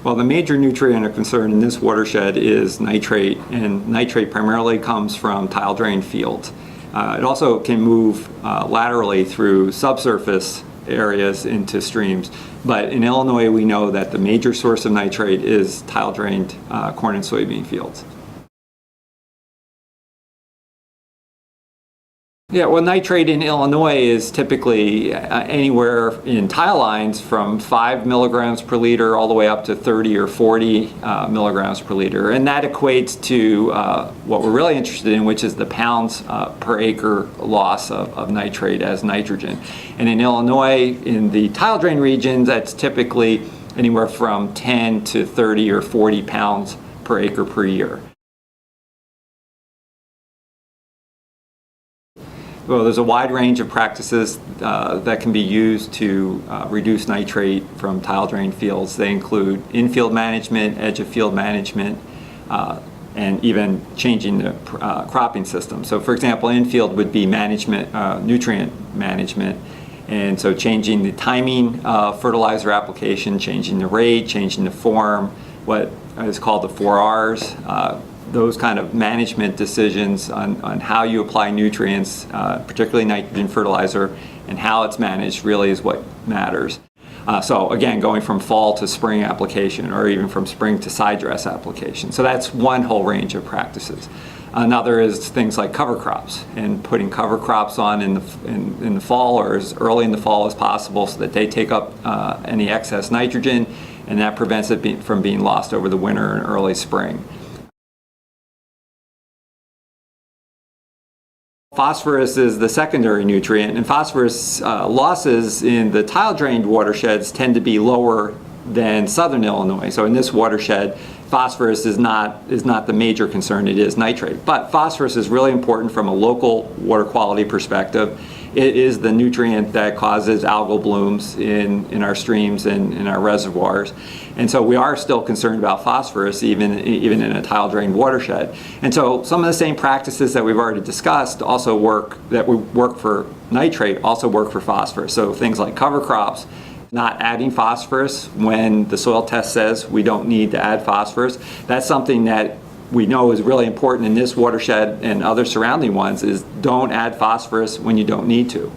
Well, the major nutrient of concern in this watershed is nitrate, and nitrate primarily comes from tile drain fields. It also can move laterally through subsurface areas into streams, but in Illinois we know that the major source of nitrate is tile drained corn and soybean fields. Yeah, well, nitrate in Illinois is typically anywhere in tile lines from 5 milligrams per liter all the way up to 30 or 40 milligrams per liter. And that equates to what we're really interested in, which is the pounds per acre loss of nitrate as nitrogen. And in Illinois, in the tile drain regions, that's typically anywhere from 10 to 30 or 40 pounds per acre per year. Well, there's a wide range of practices that can be used to reduce nitrate from tile drain fields. They include infield management, edge of field management, and even changing the cropping system. So for example, infield would be management, nutrient management, and so changing the timing of fertilizer application, changing the rate, changing the form, what is called the 4 Rs. Those kind of management decisions on how you apply nutrients, particularly nitrogen fertilizer, and how it's managed really is what matters. So again, going from fall to spring application, or even from spring to side dress application. So that's one whole range of practices. Another is things like cover crops, and putting cover crops on in the fall or as early in the fall as possible so that they take up any excess nitrogen, and that prevents it from being lost over the winter and early spring. Phosphorus is the secondary nutrient, and phosphorus losses in the tile drained watersheds tend to be lower than southern Illinois. So in this watershed, phosphorus is not the major concern, it is nitrate. But phosphorus is really important from a local water quality perspective. It is the nutrient that causes algal blooms in our streams and in our reservoirs. And so we are still concerned about phosphorus even in a tile drained watershed. And so some of the same practices that we've already discussed also work for nitrate, also work for phosphorus. So things like cover crops, not adding phosphorus when the soil test says we don't need to add phosphorus. That's something that we know is really important in this watershed and other surrounding ones, is don't add phosphorus when you don't need to.